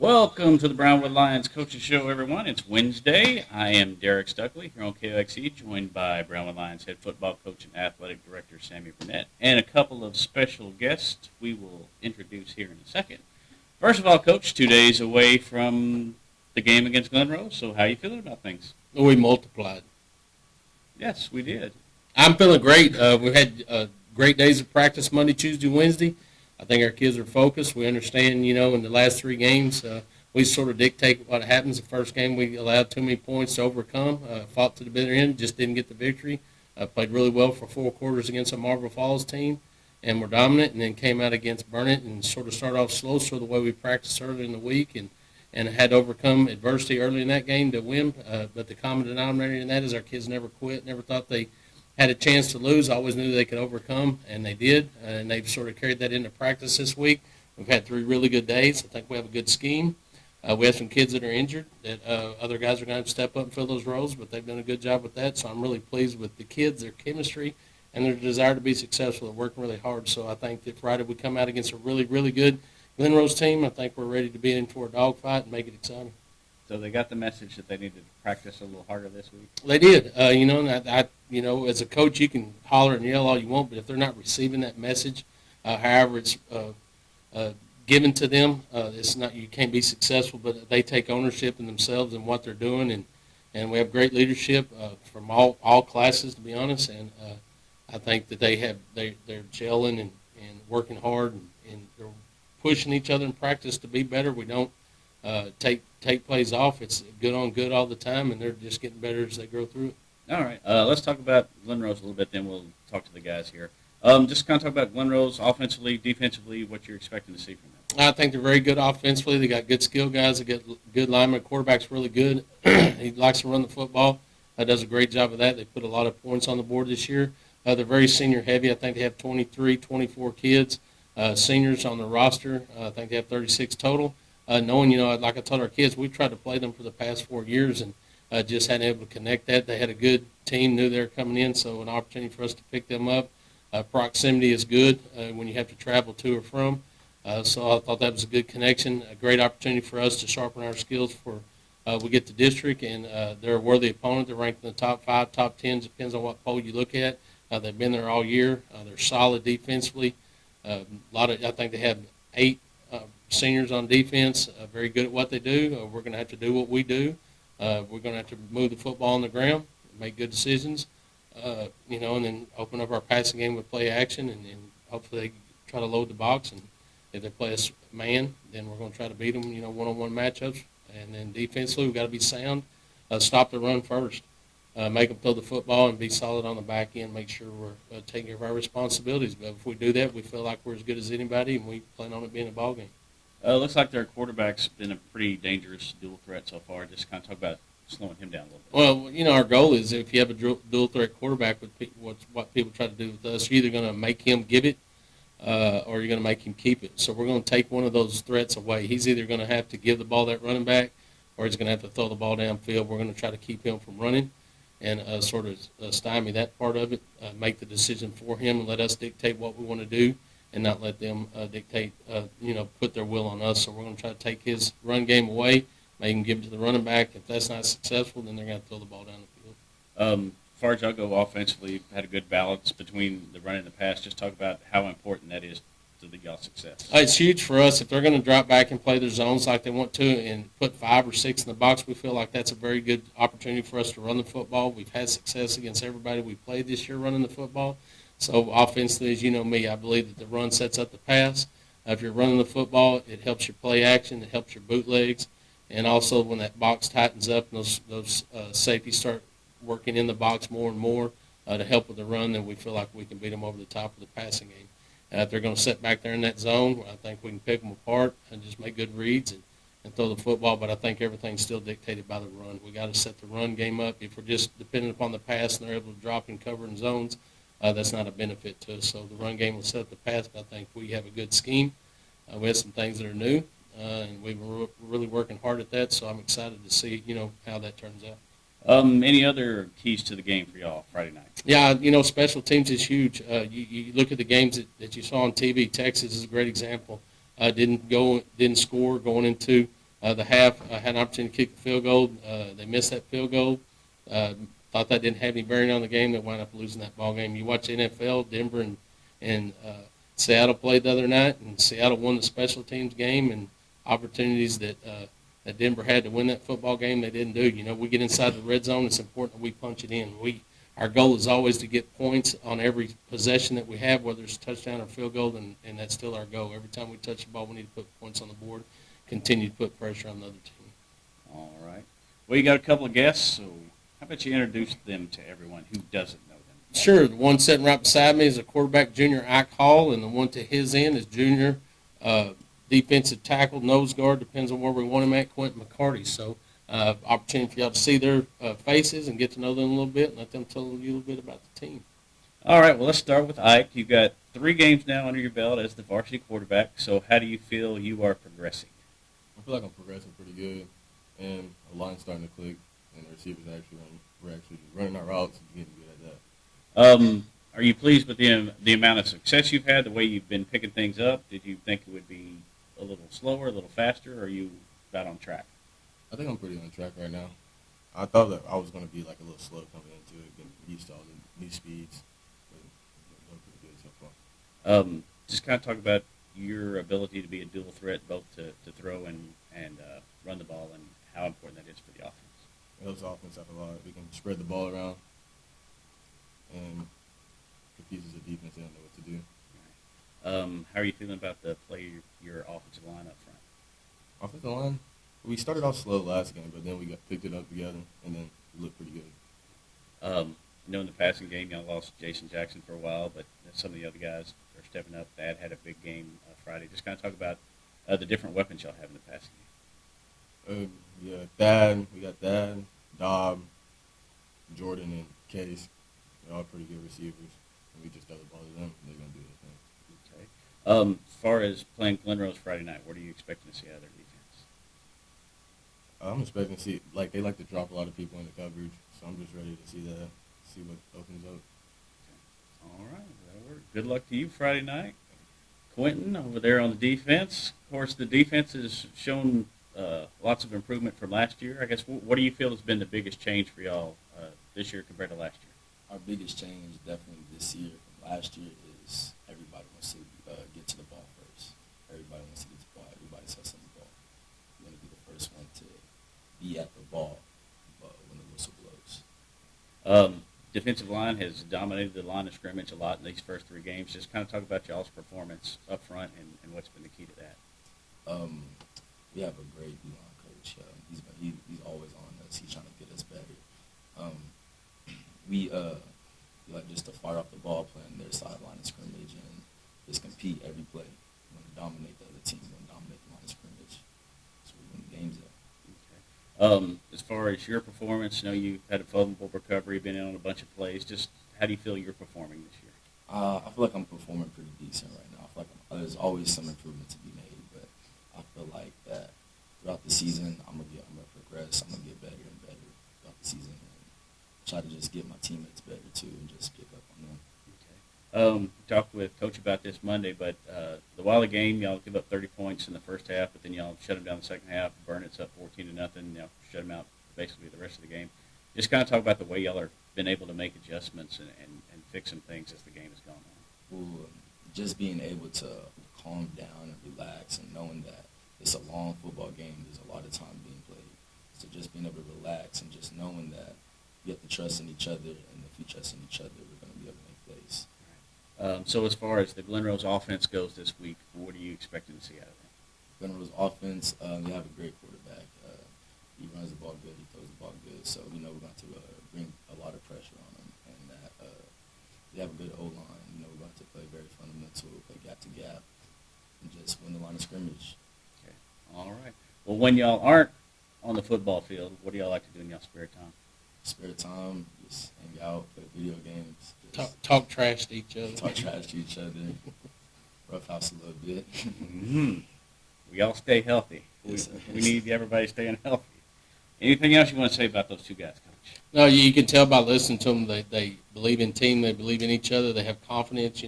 Welcome to the Brownwood Lions Coaches Show, everyone. It's Wednesday. I am Derek Stuckley here on KOXE, joined by Brownwood Lions head football coach and athletic director Sammy Burnett, and a couple of special guests we will introduce here in a second. First of all, Coach, 2 days away from the game against Glen Rose, so how are you feeling about things? We multiplied. Yes, we did. I'm feeling great. We've had great days of practice Monday, Tuesday, Wednesday. I think our kids are focused. We understand, in the last three games, we sort of dictate what happens. The first game, we allowed too many points to overcome, fought to the bitter end, just didn't get the victory. Played really well for 4 quarters against a Marble Falls team, and were dominant, and then came out against Burnett and sort of started off slow, sort of the way we practiced early in the week, and had to overcome adversity early in that game to win. But the common denominator in that is our kids never quit, never thought they had a chance to lose, always knew they could overcome, and they did, and they've sort of carried that into practice this week. We've had 3 really good days. I think we have a good scheme. We have some kids that are injured that other guys are going to have to step up and fill those roles, but they've done a good job with that, so I'm really pleased with the kids, their chemistry, and their desire to be successful. They're working really hard, so I think that Friday we come out against a really, really good Glen Rose team. I think we're ready to be in for a dogfight and make it exciting. So they got the message that they needed to practice a little harder this week? They did. As a coach, you can holler and yell all you want, but if they're not receiving that message, however it's given to them, it's not. You can't be successful. But they take ownership in themselves and what they're doing, and we have great leadership from all classes, to be honest. And I think that they're gelling and working hard, and they're pushing each other in practice to be better. We don't take plays off. It's good on good all the time, and they're just getting better as they grow through it. All right. Let's talk about Glen Rose a little bit, then we'll talk to the guys here. Just kind of talk about Glen Rose offensively, defensively, what you're expecting to see from them. I think they're very good offensively. They got good skill guys. They got good linemen. Quarterback's really good. He likes to run the football. Does a great job of that. They put a lot of points on the board this year. They're very senior heavy. I think they have 23, 24 kids, seniors on the roster. I think they have 36 total. Knowing, like I told our kids, we've tried to play them for the past 4 years and just hadn't able to connect that. They had a good team, knew they were coming in, so an opportunity for us to pick them up. Proximity is good when you have to travel to or from. So I thought that was a good connection, a great opportunity for us to sharpen our skills for we get to district, and they're a worthy opponent. They're ranked in the top 5, top 10, depends on what poll you look at. They've been there all year. They're solid defensively. I think they have 8 seniors on defense, very good at what they do. We're going to have to do what we do. We're going to have to move the football on the ground, make good decisions, and then open up our passing game with play action, and hopefully they try to load the box. And if they play us man, then we're going to try to beat them, one-on-one matchups. And then defensively, we've got to be sound, stop the run first, make them throw the football, and be solid on the back end, make sure we're taking care of our responsibilities. But if we do that, we feel like we're as good as anybody, and we plan on it being a ball game. Looks like their quarterback's been a pretty dangerous dual threat so far. Just kind of talk about slowing him down a little bit. Well, our goal is if you have a dual threat quarterback, what people try to do with us, you're either going to make him give it or you're going to make him keep it. So we're going to take one of those threats away. He's either going to have to give the ball to that running back or he's going to have to throw the ball downfield. We're going to try to keep him from running and sort of stymie that part of it, make the decision for him and let us dictate what we want to do, and not let them dictate, put their will on us. So we're going to try to take his run game away, make him give it to the running back. If that's not successful, then they're going to throw the ball down the field. As far as y'all go offensively, had a good balance between the run and the pass. Just talk about how important that is to y'all's success. It's huge for us. If they're going to drop back and play their zones like they want to and put 5 or 6 in the box, we feel like that's a very good opportunity for us to run the football. We've had success against everybody we played this year running the football. So offensively, as you know me, I believe that the run sets up the pass. If you're running the football, it helps your play action, it helps your bootlegs, and also when that box tightens up and those safeties start working in the box more and more to help with the run, then we feel like we can beat them over the top of the passing game. If they're going to sit back there in that zone, I think we can pick them apart and just make good reads and throw the football, but I think everything's still dictated by the run. We got to set the run game up. If we're just dependent upon the pass and they're able to drop and cover in zones, that's not a benefit to us. So the run game will set up the pass, but I think we have a good scheme. We have some things that are new, and we've been really working hard at that, so I'm excited to see, how that turns out. Any other keys to the game for y'all Friday night? Yeah, special teams is huge. You look at the games that you saw on TV. Texas is a great example. Didn't score going into the half. I had an opportunity to kick a field goal. They missed that field goal. Thought that didn't have any bearing on the game. They wound up losing that ball game. You watch the NFL, Denver and Seattle played the other night, and Seattle won the special teams game, and opportunities that Denver had to win that football game, they didn't do. We get inside the red zone. It's important that we punch it in. Our goal is always to get points on every possession that we have, whether it's a touchdown or field goal, and that's still our goal. Every time we touch the ball, we need to put points on the board, continue to put pressure on the other team. All right. Well, you got a couple of guests, so how about you introduce them to everyone who doesn't know them? Sure. The one sitting right beside me is a quarterback, junior Ike Hall, and the one to his end is junior defensive tackle, nose guard, depends on where we want him at, Quentin McCarty. So opportunity for y'all to see their faces and get to know them a little bit and let them tell you a little bit about the team. All right, well, let's start with Ike. You've got 3 games now under your belt as the varsity quarterback, so how do you feel you are progressing? I feel like I'm progressing pretty good, and the line's starting to click, and the receivers we're actually running our routes and getting good at that. Are you pleased with the amount of success you've had, the way you've been picking things up? Did you think it would be a little slower, a little faster, or are you about on track? I think I'm pretty on track right now. I thought that I was going to be like a little slow coming into it, getting used to all the new speeds, but it's going pretty good so far. Just kind of talk about your ability to be a dual threat, both to throw and run the ball, and how important that is for the offense. It helps the offense out a lot. We can spread the ball around, and confuses the defense. They don't know what to do. How are you feeling about the play your offensive line up front? Offensive line, we started off slow last game, but then we picked it up together, and then we looked pretty good. In the passing game, y'all lost Jason Jackson for a while, but some of the other guys are stepping up. Thad had a big game Friday. Just kind of talk about the different weapons y'all have in the passing game. We got Thad, Dobb, Jordan, and Case. They're all pretty good receivers. And we just throw the ball to them, and they're going to do their thing. Okay. As far as playing Glen Rose Friday night, what are you expecting to see out of their defense? I'm expecting to see, they like to drop a lot of people in the coverage, so I'm just ready to see what opens up. Okay. All right. That'll work. Good luck to you Friday night. Quentin over there on the defense. Of course, the defense has shown lots of improvement from last year. I guess, what do you feel has been the biggest change for y'all this year compared to last year? Our biggest change definitely this year from last year is everybody wants to get to the ball first. Everybody wants to get to the ball. Everybody's hustling the ball. You want to be the first one to be at the ball when the whistle blows. Defensive line has dominated the line of scrimmage a lot in these first 3 games. Just kind of talk about y'all's performance up front and what's been the key to that. We have a great D-line coach. He's always on us. He's trying to get us better. We like just to fire off the ball, playing their sideline of scrimmage, and just compete every play. We want to dominate the other team. We want to dominate the line of scrimmage. That's where we win the games at. Okay. As far as your performance, you've had a fumble recovery, been in on a bunch of plays. Just how do you feel you're performing this year? I feel like I'm performing pretty decent right now. I feel like there's always some improvement to be made, but I feel like that throughout the season, I'm gonna progress. I'm gonna get better and better throughout the season, and try to just get my teammates better too, and just pick up on them. Okay. Talked with Coach about this Monday, but the Wiley game, y'all give up 30 points in the first half, but then y'all shut them down the second half. Burnett's up 14-0. Y'all shut them out basically the rest of the game. Just kind of talk about the way y'all have been able to make adjustments and fix some things as the game has gone on. Well, just being able to calm down and relax, and knowing that it's a long football game. There's a lot of time being played. So just being able to relax and just knowing that we have to trust in each other, and if we trust in each other, we're going to be able to make plays. So as far as the Glen Rose offense goes this week, what are you expecting to see out of them? Glen Rose offense, they have a great quarterback. He runs the ball good. He throws the ball good. So we're going to bring a lot of pressure on him, and that they have a good O-line. We're going to play very fundamental, play gap to gap, and just win the line of scrimmage. Okay. All right. Well, when y'all aren't on the football field, what do y'all like to do in y'all spare time? Spare time, just hang out, play video games. Talk trash to each other. Talk trash to each other. Rough house a little bit. Mm-hmm. We all stay healthy. Yes, we need everybody staying healthy. Anything else you want to say about those 2 guys, Coach? No, you can tell by listening to them. They believe in team. They believe in each other. They have confidence,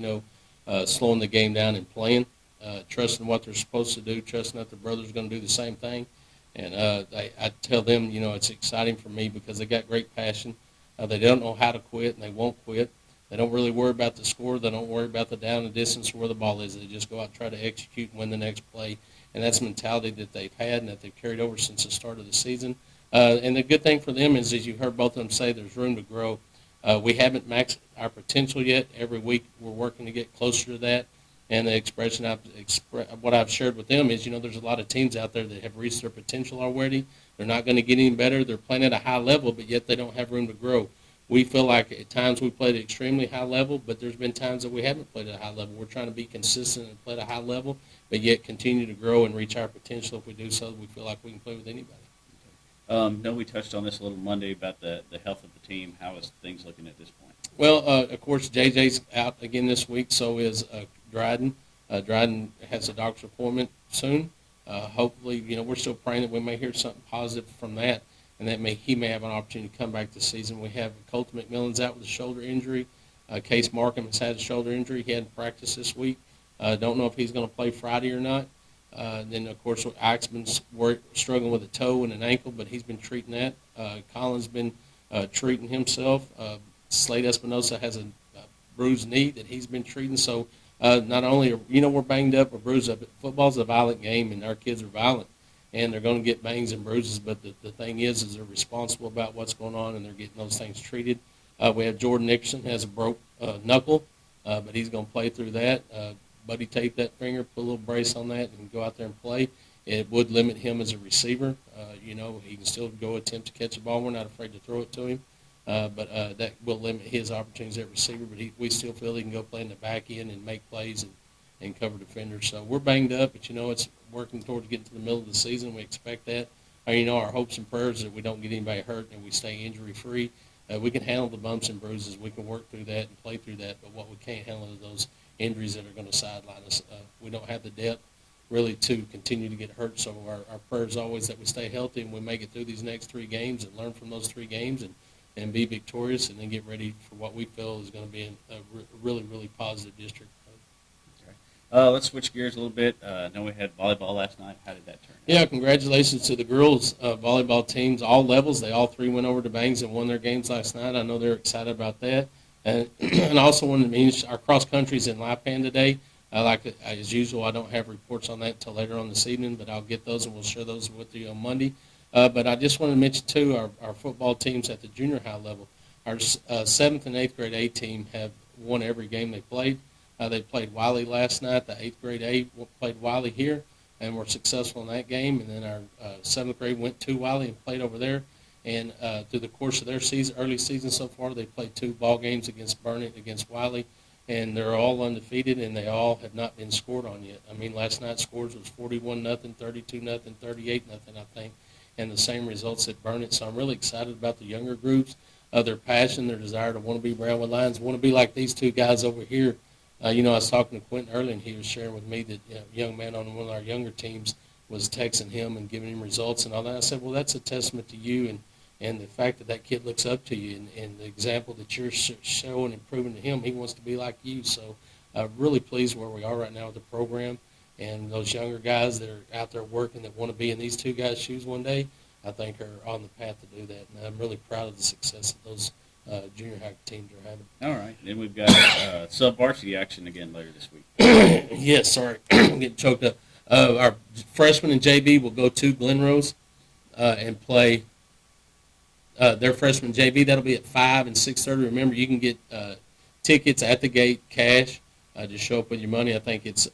slowing the game down and playing, trusting what they're supposed to do, trusting that their brother's going to do the same thing. And I tell them, it's exciting for me because they got great passion. They don't know how to quit, and they won't quit. They don't really worry about the score. They don't worry about the down and distance or where the ball is. They just go out and try to execute and win the next play. And that's the mentality that they've had and that they've carried over since the start of the season. And the good thing for them is, as you heard both of them say, there's room to grow. We haven't maxed our potential yet. Every week we're working to get closer to that. And the expression what I've shared with them is, there's a lot of teams out there that have reached their potential already. They're not going to get any better. They're playing at a high level, but yet they don't have room to grow. We feel like at times we played at extremely high level, but there's been times that we haven't played at a high level. We're trying to be consistent and play at a high level, but yet continue to grow and reach our potential. If we do so, we feel like we can play with anybody. No, we touched on this a little Monday about the health of the team. How is things looking at this point? Well, of course, JJ's out again this week. So is Dryden. Dryden has a doctor's appointment soon. Hopefully, we're still praying that we may hear something positive from that, and that he may have an opportunity to come back this season. We have Colton McMillan's out with a shoulder injury. Case Markham has had a shoulder injury. He hadn't practiced this week. Don't know if he's going to play Friday or not. Then, of course, Ike's struggling with a toe and an ankle, but he's been treating that. Colin's been treating himself. Slade Espinosa has a bruised knee that he's been treating. So not only we're banged up or bruised up, but football's a violent game, and our kids are violent, and they're going to get bangs and bruises. But the thing is they're responsible about what's going on, and they're getting those things treated. We have Jordan Nickerson has a broke knuckle, but he's going to play through that. Buddy taped that finger, put a little brace on that, and go out there and play. It would limit him as a receiver. He can still go attempt to catch the ball. We're not afraid to throw it to him. But that will limit his opportunities at receiver. But we still feel he can go play in the back end and make plays and cover defenders. So we're banged up, but, it's working towards getting to the middle of the season. We expect that. Our hopes and prayers that we don't get anybody hurt and we stay injury-free. We can handle the bumps and bruises. We can work through that and play through that. But what we can't handle is those injuries that are going to sideline us. We don't have the depth really to continue to get hurt. So our prayer is always that we stay healthy and we make it through these next 3 games and learn from those 3 games and be victorious, and then get ready for what we feel is going to be a really, really positive district. Let's switch gears a little bit. I know we had volleyball last night. How did that turn out? Yeah, congratulations to the girls volleyball teams, all levels. They all 3 went over to Bangs and won their games last night. I know they're excited about that. And I also wanted to mention our cross country's in Lipan today. As usual, I don't have reports on that until later on this evening, but I'll get those and we'll share those with you on Monday. But I just wanted to mention, too, our football teams at the junior high level. Our 7th and 8th grade A team have won every game they played. They played Wiley last night. The 8th grade A played Wiley here and were successful in that game. And then our 7th grade went to Wiley and played over there. And through the course of their early season so far, they played 2 ball games against Burnett, against Wiley. And they're all undefeated, and they all have not been scored on yet. Last night's scores was 41-0, 32-0, 38-0, I think. And the same results at Burnett. So I'm really excited about the younger groups, their passion, their desire to want to be Brownwood Lions, want to be like these 2 guys over here. I was talking to Quentin earlier, and he was sharing with me that a young man on one of our younger teams was texting him and giving him results and all that. I said, well, that's a testament to you and the fact that kid looks up to you and the example that you're showing and proving to him, he wants to be like you. So I'm really pleased where we are right now with the program. And those younger guys that are out there working that want to be in these 2 guys' shoes one day, I think are on the path to do that. And I'm really proud of the success that those junior high teams are having. All right. Then we've got sub-varsity action again later this week. Yes, sorry. I'm getting choked up. Our freshmen and JV will go to Glenrose and play their freshman JV. That'll be at 5 and 6:30. Remember, you can get tickets at the gate, cash. Just show up with your money. I think it's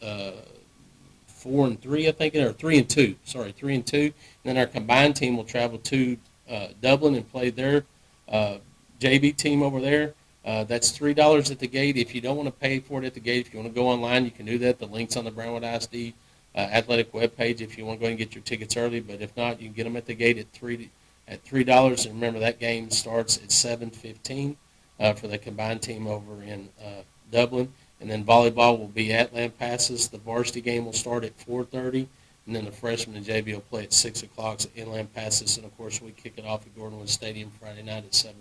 4 and 3, I think, or 3 and 2. Sorry, 3 and 2. And then our combined team will travel to Dublin and play their JV team over there. That's $3 at the gate. If you don't want to pay for it at the gate, if you want to go online, you can do that. The link's on the Brownwood ISD athletic webpage if you want to go ahead and get your tickets early. But if not, you can get them at the gate at $3. And remember, that game starts at 7:15 for the combined team over in Dublin. And then volleyball will be at Lampasas. The varsity game will start at 4:30. And then the freshman and JV will play at 6 o'clock in Lampasas. And, of course, we kick it off at Gordonwood Stadium Friday night at 7:30.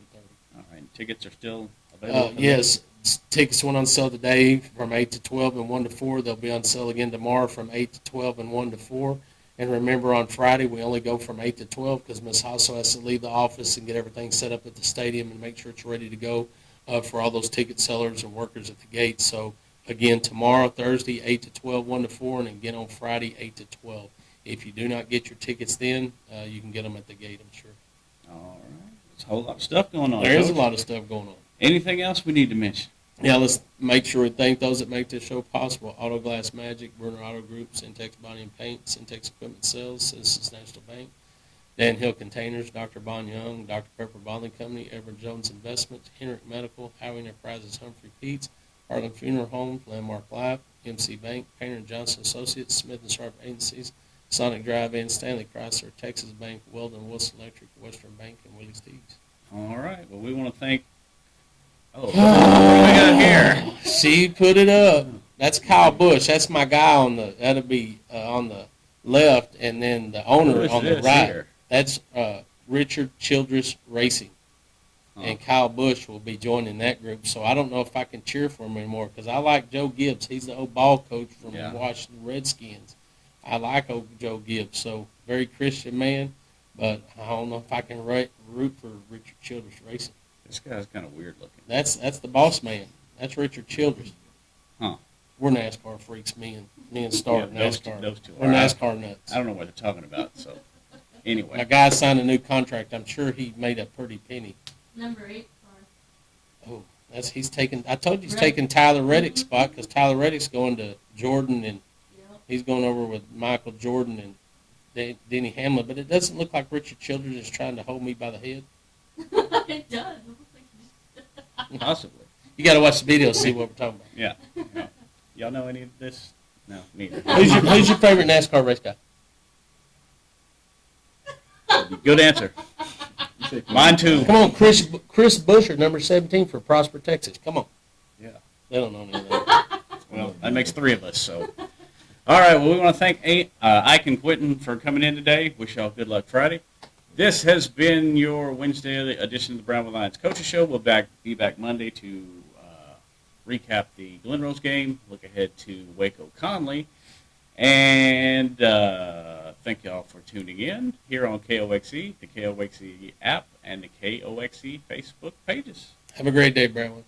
All right. Tickets are still available? Yes. Tickets went on sale today from 8 to 12 and 1 to 4. They'll be on sale again tomorrow from 8 to 12 and 1 to 4. And remember, on Friday, we only go from 8 to 12 because Ms. Hasso has to leave the office and get everything set up at the stadium and make sure it's ready to go for all those ticket sellers and workers at the gate. So, again, tomorrow, Thursday, 8 to 12, 1 to 4, and again on Friday, 8 to 12. If you do not get your tickets then, you can get them at the gate, I'm sure. All right. There's a whole lot of stuff going on. There is a Coach. lot of stuff going on. Anything else we need to mention? Yeah, let's make sure we thank those that make this show possible. Auto Glass Magic, Burner Auto Group, Syntex Body and Paint, Syntex Equipment Sales, Citizens National Bank, Dan Hill Containers, Dr. Bon Young, Dr. Pepper Bottling Company, Edward Jones Investments, Henrik Medical, Highway Enterprises, Humphrey Pete's, Harlan Funeral Home, Landmark Life, MC Bank, Painter & Johnson Associates, Smith & Sharp Agencies, Sonic Drive-In, Stanley Chrysler, Texas Bank, Weldon Wilson Electric, Western Bank, and Willie's Deeds. All right. Well, we want to thank. Oh, what do we got here? She put it up. That's Kyle Busch. That's my guy on the. That'll be on the left, and then the owner Who is on the this right. here? That's Richard Childress Racing, and Kyle Busch will be joining that group. So I don't know if I can cheer for him anymore because I like Joe Gibbs. He's the old ball coach from the Washington Redskins. I like old Joe Gibbs. So very Christian man, but I don't know if I can root for Richard Childress Racing. This guy's kind of weird looking. That's the boss man. That's Richard Childress. Huh. We're NASCAR freaks, me and Star at those NASCAR. those two We're are. NASCAR nuts. I don't know what they're talking about. So, anyway. My guy signed a new contract. I'm sure he made a pretty penny. Number 8 car. Oh, he's taking. I told you he's taking Tyler Reddick's spot because Tyler Reddick's going to Jordan and Yep. he's going over with Michael Jordan and Denny Hamlin. But it doesn't look like Richard Childress is trying to hold me by the head. It does. It looks like Possibly. You got to watch the video to see what we're talking about. Yeah. No. Y'all know any of this? No, neither. Who's your favorite NASCAR race guy? Good answer. Mine too. Come on, Chris Busher, number 17 for Prosper, Texas. Come on. Yeah. They don't know any of that. Well, that makes 3 of us. So, all right. Well, we want to thank Ike and Quentin for coming in today. Wish y'all good luck Friday. This has been your Wednesday edition of the Brownwood Lions Coaches Show. We'll be back Monday to recap the Glen Rose game, look ahead to Waco Conley, and thank y'all for tuning in here on KOXE, the KOXE app, and the KOXE Facebook pages. Have a great day, Brownwood.